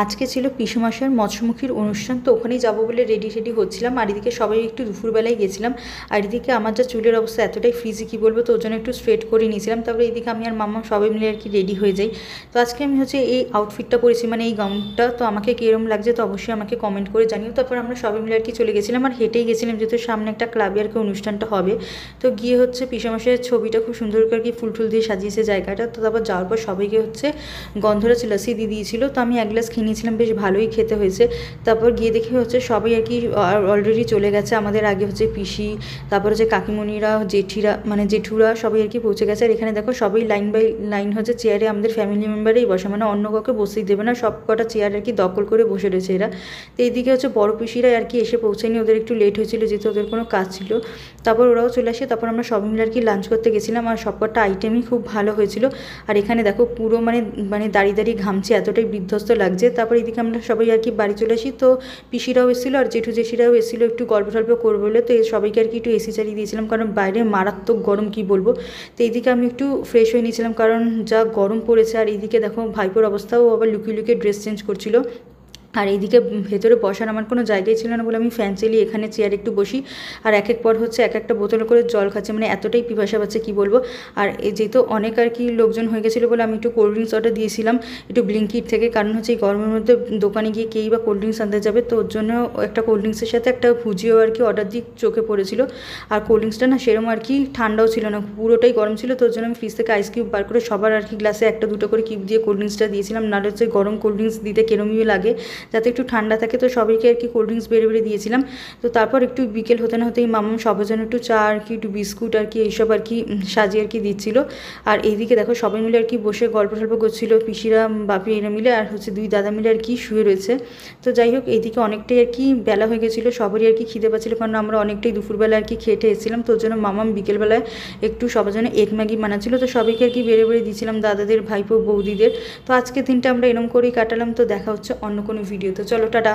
আজকে ছিল পিসেমশাইয়ের মৎস্যমুখীর অনুষ্ঠান, তো ওখানেই যাবো বলে রেডি হচ্ছিলাম। আর এদিকে সবাই একটু দুপুরবেলায় গেছিলাম। আর এদিকে আমার যা চুলের অবস্থা এতটাই ফ্রিজি কী বলবো, তো ওর জন্য একটু স্ট্রেট করে নিয়েছিলাম। তারপরে এদিকে আমি আর মাম্মা সবাই মিলে আর কি রেডি হয়ে যাই। তো আজকে আমি হচ্ছে এই আউটফিটটা পরেছি, মানে এই গাউনটা। তো আমাকে কীরকম লাগছে তো অবশ্যই আমাকে কমেন্ট করে জানিও। তারপর আমরা সবাই মিলে আর কি চলে গেছিলাম, আর হেঁটেই গেছিলাম যেহেতু সামনে একটা ক্লাবে আর কি অনুষ্ঠানটা হবে। তো গিয়ে হচ্ছে পিসেমশাইয়ের ছবিটা খুব সুন্দর করে আর কি ফুল টুল দিয়ে সাজিয়েছে জায়গাটা। তো তারপর যাওয়ার পর সবাইকে হচ্ছে গন্ধরাজ লস্যি দিয়ে দিয়েছিল। তো আমি এক গ্লাস খেয়ে নিয়েছিলাম, বেশ ভালোই খেতে হয়েছে। তারপর গিয়ে দেখি হচ্ছে সবাই আর কি অলরেডি চলে গেছে। আমাদের আগে হচ্ছে পিসি, তারপর হচ্ছে কাকিমণিরা, জেঠিরা মানে জেঠুরা সবাই আর কি পৌঁছে গেছে। আর এখানে দেখো সবাই লাইন বাই লাইন হচ্ছে চেয়ারে আমাদের ফ্যামিলি মেম্বারেই বসে, মানে অন্য কাউকে বসেই দেবে না, সব কটা চেয়ার আর কি দখল করে বসে রয়েছে এরা। তো এইদিকে হচ্ছে বড় পিসিরা আর কি এসে পৌঁছায়নি, ওদের একটু লেট হয়েছিল যেহেতু ওদের কোনো কাজ ছিল। তারপর ওরাও চলে আসে। তারপর আমরা সবাই মিলে আর কি লাঞ্চ করতে গেছিলাম, আর সব কটা আইটেমই খুব ভালো হয়েছিল। আর এখানে দেখো পুরো মানে মানে দাঁড়িয়ে দাঁড়িয়ে ঘামছে, এতটাই বিধ্বস্ত লাগছে। তারপর এদিকে আমরা সবাই আর কি বাড়ি চলে আসি। তো পিসিরাও এসেছিলো আর জেঠু জেঠিরাও এসেছিলো একটু গল্প টল্প করবো বলে। তো সবাইকে আর কি একটু এসি চালিয়ে দিয়েছিলাম, কারণ বাইরে মারাত্মক গরম কি বলবো। তো এইদিকে আমি একটু ফ্রেশ হয়ে নিয়েছিলাম, কারণ যা গরম পড়েছে। আর এইদিকে দেখো ভাইপোর অবস্থাও আবার লুকিয়ে লুকিয়ে ড্রেস চেঞ্জ করছিল। আর এইদিকে ভেতরে বসার আমার কোনো জায়গাই ছিল না বলে আমি ফ্যান চালিয়ে এখানে চেয়ারে একটু বসি। আর এক এক পর হচ্ছে এক একটা বোতল করে জল খাচ্ছে, মানে এতটাই পিপাসা পাচ্ছে কী বলবো। আর যেহেতু অনেক আর কি লোকজন হয়ে গেছিলো বলে আমি একটু কোল্ড ড্রিঙ্কস অর্ডার দিয়েছিলাম একটু ব্লিঙ্কিট থেকে, কারণ হচ্ছে এই গরমের মধ্যে দোকানে গিয়ে কেই বা কোল্ড ড্রিঙ্কস আনতে যাবে। তো ওর জন্য একটা কোল্ড ড্রিঙ্কসের সাথে একটা ভুজিও আর কি অর্ডার দিয়ে চোখে পড়েছিল। আর কোল্ড ড্রিঙ্কসটা না সেরকম আর কি ঠান্ডাও ছিল না, পুরোটাই গরম ছিল। তো ওর জন্য আমি ফ্রিজ থেকে আইস কিউব বার করে সবার আর কি গ্লাসে একটা দুটো করে কিউব দিয়ে কোল্ড ড্রিঙ্কসটা দিয়েছিলাম। নাহলে হচ্ছে গরম কোল্ড ড্রিঙ্কস দিতে কেরমই লাগে, যাতে একটু ঠান্ডা থাকে। তো সবাইকে আর কি কোল্ড ড্রিঙ্কস বেড়ে বেড়ে দিয়েছিলাম। তো তারপর একটু বিকেল হতে না হতেই মাম্মা সবার জন্য একটু চা আর কি একটু বিস্কুট আর কি এইসব আর কি সাজিয়ে আর কি দিচ্ছিল। আর এইদিকে দেখো সবাই মিলে আর কি বসে গল্প টল্প করছিলো, পিসিরা বাপি এরা মিলে, আর হচ্ছে দুই দাদা মিলে আর কি শুয়ে রয়েছে। তো যাই হোক এইদিকে অনেকটাই আর কি বেলা হয়ে গেছিলো, সবারই আর কি খিদে পাচ্ছিলো, কারণ আমরা অনেকটাই দুপুরবেলা আর কি খেটে এসেছিলাম। তো ওর জন্য মাম্মাম বিকেলবেলায় একটু সবার জন্য এগ ম্যাগি বানাচ্ছিলো। তো সবাইকে আর কি বেড়ে বেড়ে দিয়েছিলাম, দাদাদের ভাইপো বৌদিদের। তো আজকের দিনটা আমরা এরম করেই কাটালাম। তো দেখা হচ্ছে অন্য কোনো ভিডিও। তো চলো টাটা।